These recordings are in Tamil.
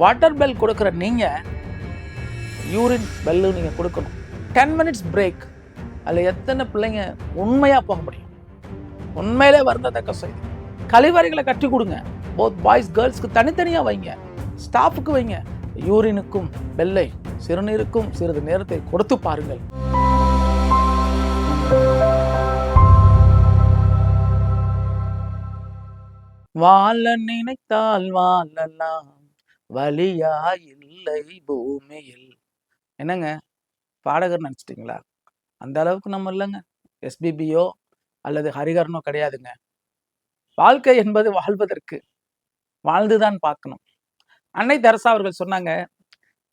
வாட்டர் பெல் கொடுக்குற நீங்கள் யூரின் பெல்லு நீங்கள் கொடுக்கணும். 10 மினிட்ஸ் பிரேக். அதில் எத்தனை பிள்ளைங்க உண்மையாக போக முடியும்? உண்மையிலே வருந்தத்தக்க செய்தி. கழிவறைகளை கட்டி கொடுங்க. போத் பாய்ஸ் கேர்ள்ஸ்க்கு தனித்தனியாக வைங்க, ஸ்டாஃபுக்கு வைங்க. யூரினுக்கும் பெல்லை, சிறுநீருக்கும் சிறிது நேரத்தை கொடுத்து பாருங்கள். வாழ நினைத்தால் வாழலாம், வலியா இல்லை பூமியில். என்னங்க பாடகர் நினச்சிட்டிங்களா? அந்த அளவுக்கு நம்ம இல்லைங்க. எஸ்பிபியோ அல்லது ஹரிகரனோ கிடையாதுங்க. வாழ்க்கை என்பது வாழ்வதற்கு, வாழ்ந்துதான் பார்க்கணும். அன்னை தெரசா அவர்கள் சொன்னாங்க,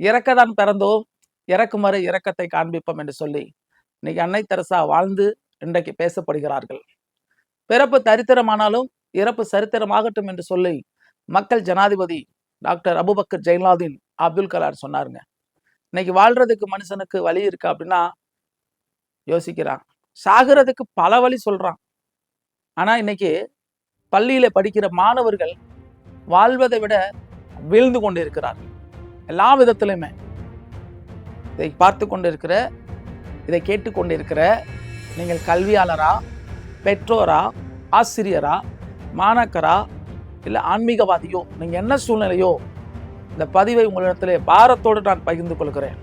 இறக்கத்தான் பிறந்தோம், இறக்கும் வரை இரக்கத்தை காண்பிப்போம் என்று சொல்லி இன்னைக்கு அன்னை தெரசா வாழ்ந்து இன்றைக்கு பேசப்படுகிறார்கள். பிறப்பு தரித்திரமானாலும் இறப்பு சரித்திரமாகட்டும் என்று சொல்லி மக்கள் ஜனாதிபதி டாக்டர் அபுபக்கர் ஜெயலலிதா அப்துல் கலாம் சொன்னாருங்க. இன்னைக்கு வாழ்றதுக்கு மனுஷனுக்கு வழி இருக்கா அப்படின்னா யோசிக்கிறான். சாகிறதுக்கு பல வழி சொல்றான். ஆனா இன்னைக்கு பள்ளியில படிக்கிற மாணவர்கள் வாழ்வதை விட வீழ்ந்து கொண்டு இருக்கிறார்கள். எல்லா விதத்திலுமே இதை பார்த்து கொண்டிருக்கிற, இதை கேட்டுக்கொண்டிருக்கிற நீங்கள் கல்வியாளரா, பெற்றோரா, ஆசிரியரா, மாணாக்கரா, இல்லை ஆன்மீகவாதியோ, நீங்க என்ன சூழ்நிலையோ, இந்த பதிவை உங்களிடத்திலே பாரத்தோடு நான் பகிர்ந்து கொள்கிறேன்.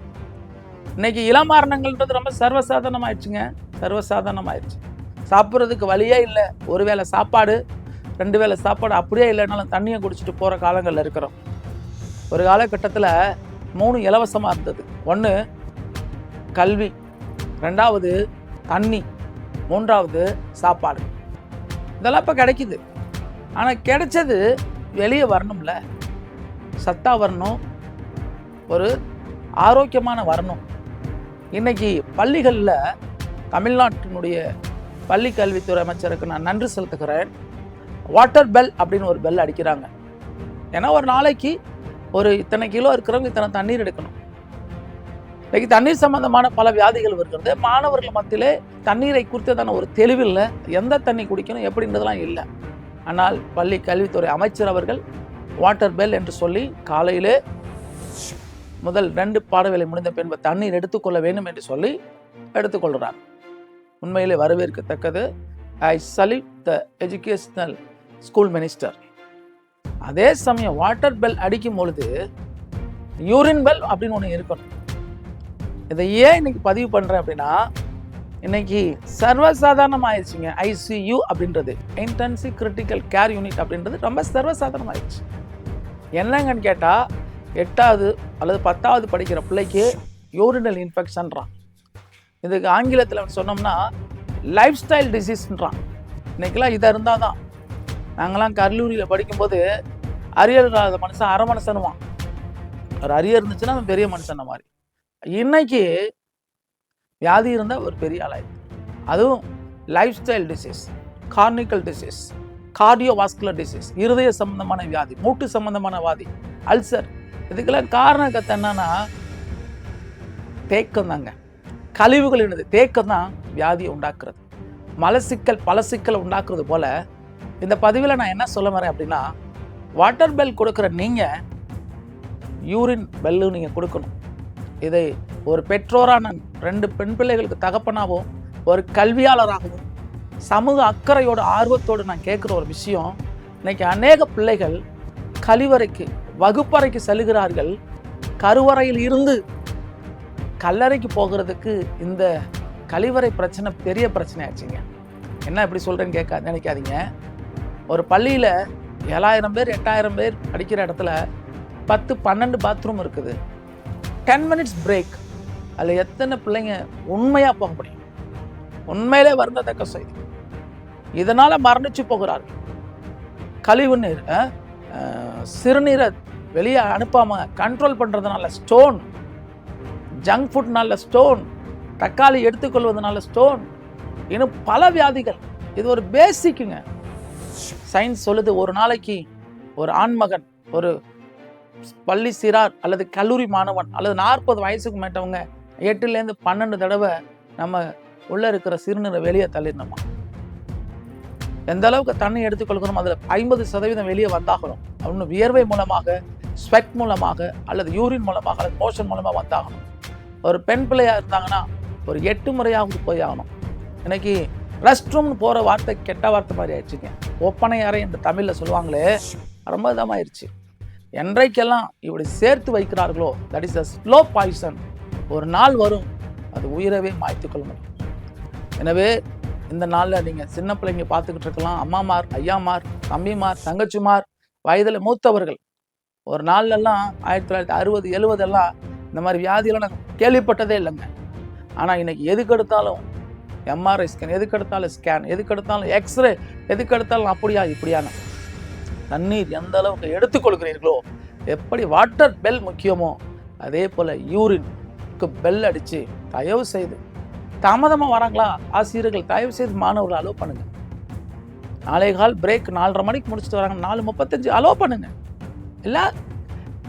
இன்னைக்கு இளமாரணங்கள்ன்றது ரொம்ப சர்வசாதாரணம் ஆயிடுச்சுங்க. சர்வசாதாரணம் ஆயிடுச்சு. சாப்பிட்றதுக்கு வழியே இல்லை. ஒரு வேளை சாப்பாடு, 2 வேளை சாப்பாடு அப்படியே இல்லைனாலும் தண்ணியை குடிச்சிட்டு போகிற காலங்களில் இருக்கிறோம். ஒரு காலகட்டத்தில் 3 இலவசமாக இருந்தது. 1 கல்வி, 2வது தண்ணி, 3வது சாப்பாடு. இதெல்லாம் இப்போ கிடைக்குது. ஆனால் கிடைச்சது வெளியே வரணும்ல, சத்தா வரணும், ஒரு ஆரோக்கியமான வரணும். இன்னைக்கு பள்ளிகளில் தமிழ்நாட்டினுடைய பள்ளி கல்வித்துறை அமைச்சருக்கு நான் நன்றி செலுத்துகிறேன். வாட்டர் பெல் அப்படின்னு ஒரு பெல் அடிக்கிறாங்க. ஏன்னா ஒரு நாளைக்கு ஒரு இத்தனை கிலோ இருக்கிறவங்க இத்தனை தண்ணீர் எடுக்கணும். இன்னைக்கு தண்ணீர் சம்பந்தமான பல வியாதிகள் வருகிறது. மாணவர்கள் மத்தியிலே தண்ணீரை குறித்ததான ஒரு தெளிவில்லை. எந்த தண்ணி குடிக்கணும் எப்படின்றதெல்லாம் இல்லை. ஆனால் பள்ளி கல்வித்துறை அமைச்சர் அவர்கள் வாட்டர் பெல் என்று சொல்லி காலையிலே முதல் 2 பாடவேளை முடிந்த பின்பு தண்ணீர் எடுத்துக்கொள்ள வேண்டும் என்று சொல்லி எடுத்துக்கொள்கிறார். உண்மையிலே வரவேற்கத்தக்கது. ஐ சல்யூட் த எஜுகேஷனல் ஸ்கூல் மினிஸ்டர். அதே சமயம் வாட்டர் பெல் அடிக்கும் பொழுது யூரின் பெல் அப்படின்னு ஒன்று இருக்கணும். இதை ஏன் இன்னைக்கு பதிவு பண்ணுறேன் அப்படின்னா, இன்னைக்கு சர்வசாதாரணம் ஆயிடுச்சுங்க. ICU அப்படின்றது, இன்டென்சிவ் கிரிட்டிக்கல் கேர் யூனிட் அப்படின்றது ரொம்ப சர்வசாதாரணம் ஆயிடுச்சு. என்னங்கன்னு கேட்டால் 8வது அல்லது 10வது படிக்கிற பிள்ளைக்கு யூரினல் இன்ஃபெக்ஷன்றான். இதுக்கு ஆங்கிலத்தில் சொன்னோம்னா லைஃப் ஸ்டைல் டிசீஸ்ன்றான். இன்றைக்கெல்லாம் இதை இருந்தால் தான். நாங்களாம் கல்லூரியில் படிக்கும்போது அரியர் இல்லாத மனுஷன் அரை மனுஷனுவான். ஒரு அரியர் இருந்துச்சுன்னா அவன் பெரிய மனுஷன் மாதிரி. இன்னைக்கு வியாதி இருந்தால் ஒரு பெரிய ஆளாயிடுது. அதுவும் life style disease, chronical disease, cardiovascular disease, இருதய சம்பந்தமான வியாதி, மூட்டு சம்பந்தமான வியாதி, அல்சர். இதுக்கெல்லாம் காரணம் என்னன்னா தேக்கம் தாங்க. கழிவுகள் என்னது? தேக்கம் தான் வியாதியை உண்டாக்குறது. மலசிக்கல் பல சிக்கலை உண்டாக்குறது போல இந்த பதிவில் நான் என்ன சொல்ல வரேன் அப்படின்னா, வாட்டர் பெல் கொடுக்குற நீங்கள் யூரின் பெல்லு நீங்கள் கொடுக்கணும். இதை ஒரு பெற்றோரான 2 பெண் பிள்ளைகளுக்கு தகப்பனாகவும் ஒரு கல்வியாளராகவும் சமூக அக்கறையோட ஆர்வத்தோடு நான் கேட்குற ஒரு விஷயம், இன்னைக்கு அநேக பிள்ளைகள் கழிவறைக்கு, வகுப்பறைக்கு செல்கிறார்கள். கருவறையில் இருந்து கல்லறைக்கு போகிறதுக்கு இந்த கழிவறை பிரச்சனை பெரிய பிரச்சனை ஆச்சுங்க. என்ன இப்படி சொல்கிறேன்னு நினைக்காதீங்க. ஒரு பள்ளியில் 7000 பேர் 8000 பேர் படிக்கிற இடத்துல 10-12 பாத்ரூம் இருக்குது. 10 மினிட்ஸ் பிரேக். அதில் எத்தனை பிள்ளைங்க உண்மையாக போக முடியும்? உண்மையிலே வருந்தத்தக்க செய்தி. இதனால் மரணிச்சு போகிறார்கள். கழிவு நீர், சிறுநீரை வெளியே அனுப்பாமல் கண்ட்ரோல் பண்ணுறதுனால ஸ்டோன், ஜங்க் ஃபுட்னால ஸ்டோன், தக்காளி எடுத்துக்கொள்வதனால ஸ்டோன், இன்னும் பல வியாதிகள். இது ஒரு பேசிக்குங்க. சயின்ஸ் சொல்லுது, ஒரு நாளைக்கு ஒரு ஆண்மகன், ஒரு பள்ளி சிறார் அல்லது கல்லூரி மாணவன் அல்லது 40 வயசுக்கு மேட்டவங்க 8லேருந்து 12 தடவை நம்ம உள்ளே இருக்கிற சிறுநீரை வெளியே தள்ளிடணுமா? எந்த அளவுக்கு தண்ணி எடுத்துக்கொள்கிறோம் அதில் 50% வெளியே வந்தாகணும். அவனு வியர்வை மூலமாக, ஸ்வெட் மூலமாக அல்லது யூரின் மூலமாக அல்லது மோஷன் மூலமாக வந்தாகணும். ஒரு பெண் பிள்ளையாக இருந்தாங்கன்னா ஒரு 8 முறையாவது போய் ஆகணும். இன்னைக்கு ரெஸ்ட் ரூம்னு போகிற வார்த்தை கெட்ட வார்த்தை மாதிரி ஆயிடுச்சுங்க. ஒப்பனை அறை என்று தமிழில் சொல்லுவாங்களே, ரொம்ப இதமாயிருச்சு. என்றைக்கெல்லாம் இப்படி சேர்த்து வைக்கிறார்களோ, that is a slow poison. ஒரு நாள் வரும், அது உயிரவே மாய்த்து கொள்ள முடியும். எனவே இந்த நாளில் நீங்கள் சின்ன பிள்ளைங்க பார்த்துக்கிட்டு இருக்கலாம். அம்மாமார், ஐயாமார், தம்பிமார், தங்கச்சிமார், வயதில் மூத்தவர்கள். ஒரு நாள்லெல்லாம் 1960, 70 எல்லாம் இந்த மாதிரி வியாதியெல்லாம் நாங்கள் கேள்விப்பட்டதே இல்லைங்க. ஆனால் இன்னைக்கு எதுக்கு எடுத்தாலும் எம்ஆர்ஐ ஸ்கேன், எதுக்கு எடுத்தாலும் ஸ்கேன், எதுக்கு எடுத்தாலும் எக்ஸ்ரே, எதுக்கு எடுத்தாலும் அப்படியா இப்படியான. தண்ணீர் எந்த அளவுக்கு எடுத்துக்கொள்கிறீர்களோ, எப்படி வாட்டர் பெல் முக்கியமோ அதே போல் யூரினுக்கு பெல் அடித்து தயவு செய்து தாமதமாக வராங்களா ஆசிரியர்கள், தயவு செய்து மாணவர்கள் அலோவ் பண்ணுங்க. 4:15 பிரேக், 4:30 மணிக்கு முடிச்சுட்டு வராங்க, 4:35 அலோவ் பண்ணுங்க. இல்லை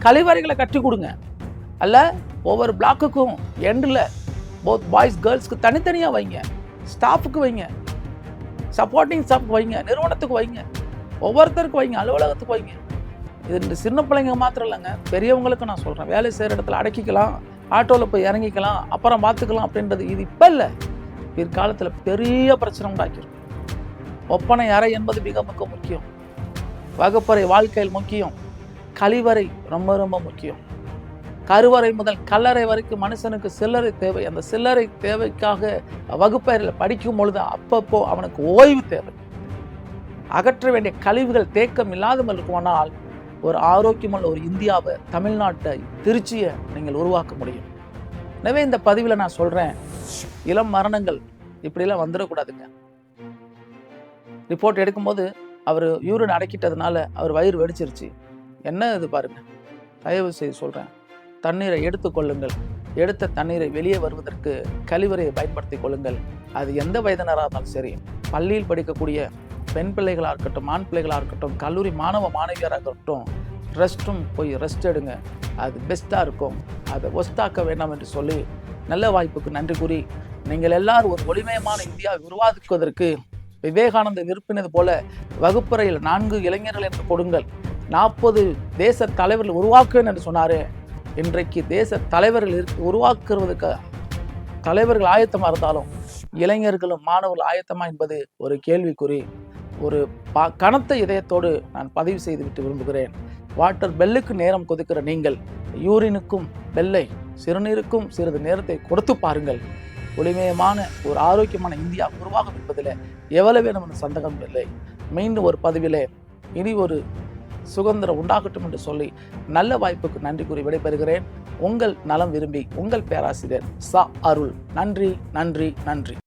கழிவறைகளை கட்டி கொடுங்க. அல்ல ஒவ்வொரு பிளாக்குக்கும் எண்டில் போத் பாய்ஸ் கேர்ள்ஸ்க்கு தனித்தனியாக வைங்க, ஸ்டாஃபுக்கு வைங்க, சப்போர்ட்டிங் ஸ்டாஃப்க்கு வைங்க, நிறுவனத்துக்கு வைங்க, ஒவ்வொருத்தருக்கும் வைங்க, அலுவலகத்துக்கு வைங்க. இது இந்த சின்ன பிள்ளைங்க மாத்திரம் இல்லைங்க, பெரியவங்களுக்கு நான் சொல்கிறேன். வேலை செய்கிற இடத்துல அடக்கிக்கலாம், ஆட்டோவில் போய் இறங்கிக்கலாம், அப்புறம் பார்த்துக்கலாம் அப்படின்றது இது இப்போ இல்லை, பிற்காலத்தில் பெரிய பிரச்சனை உண்டாக்கிடும். ஒப்பனை அறை என்பது மிக மிக முக்கியம். வகுப்பறை வாழ்க்கையில் முக்கியம். கழிவறை ரொம்ப ரொம்ப முக்கியம். கருவறை முதல் கல்லறை வரைக்கும் மனுஷனுக்கு சில்லறை தேவை. அந்த சில்லறை தேவைக்காக வகுப்பறையில் படிக்கும் பொழுது அப்பப்போ அவனுக்கு ஓய்வு தேவை. அகற்ற வேண்டிய கழிவுகள் தேக்கம் இல்லாமல் இருக்குமானால் ஒரு ஆரோக்கியமான ஒரு இந்தியாவை, தமிழ்நாட்டை, திருச்சியை நீங்கள் உருவாக்க முடியும். எனவே இந்த பதிவில் நான் சொல்கிறேன், இளம் மரணங்கள் இப்படிலாம் வந்துடக்கூடாதுங்க. ரிப்போர்ட் எடுக்கும்போது அவர் யூரின் அடக்கிட்டதுனால அவர் வயிறு வெடிச்சிருச்சு. என்ன இது பாருங்க. தயவு செய்து சொல்கிறேன், தண்ணீரை எடுத்துக்கொள்ளுங்கள். எடுத்த தண்ணீரை வெளியே வருவதற்கு கழிவறையை பயன்படுத்தி கொள்ளுங்கள். அது எந்த வயதினராக இருந்தாலும் சரி, பள்ளியில் படிக்கக்கூடிய பெண் பிள்ளைகளாக இருக்கட்டும், ஆண் பிள்ளைகளாக இருக்கட்டும், கல்லூரி மாணவ மாணவியராக இருக்கட்டும், ரெஸ்ட் ரூம் போய் ரெஸ்ட் எடுங்க. அது பெஸ்ட்டாக இருக்கும். அதை ஒஸ்தாக்க வேண்டாம் என்று சொல்லி நல்ல வாய்ப்புக்கு நன்றி கூறி, நீங்கள் எல்லாரும் ஒரு ஒளிமயமான இந்தியாவை உருவாக்குவதற்கு விவேகானந்தர் விரும்பினது போல வகுப்பறையில் 4 இளைஞர்கள் என்று கொடுங்கள். 40 தேச தலைவர்கள் உருவாக்குவேன் என்று சொன்னார். இன்றைக்கு தேச தலைவர்கள் உருவாக்குவதற்கு தலைவர்கள் ஆயத்தமாக இருந்தாலும் இளைஞர்களும் மாணவர்கள் ஆயத்தமா என்பது ஒரு கேள்விக்குறி. ஒரு கனத்த இதயத்தோடு நான் பதிவு செய்துவிட்டு விரும்புகிறேன். வாட்டர் பெல்லுக்கு நேரம் கொதிக்கிற நீங்கள் யூரினுக்கும் பெல்லை, சிறுநீருக்கும் சிறிது நேரத்தை கொடுத்து பாருங்கள். ஒளிமயமான ஒரு ஆரோக்கியமான இந்தியா உருவாகும் என்பதில் எவ்வளவு வேணும் சந்தேகம் இல்லை. மீண்டும் ஒரு பதிவிலே இனி ஒரு சுதந்திரம் உண்டாகட்டும் என்று சொல்லி நல்ல வாய்ப்புக்கு நன்றி கூறி விடைபெறுகிறேன். உங்கள் நலம் விரும்பி உங்கள் பேராசிரியர் ச. அருள். நன்றி, நன்றி, நன்றி.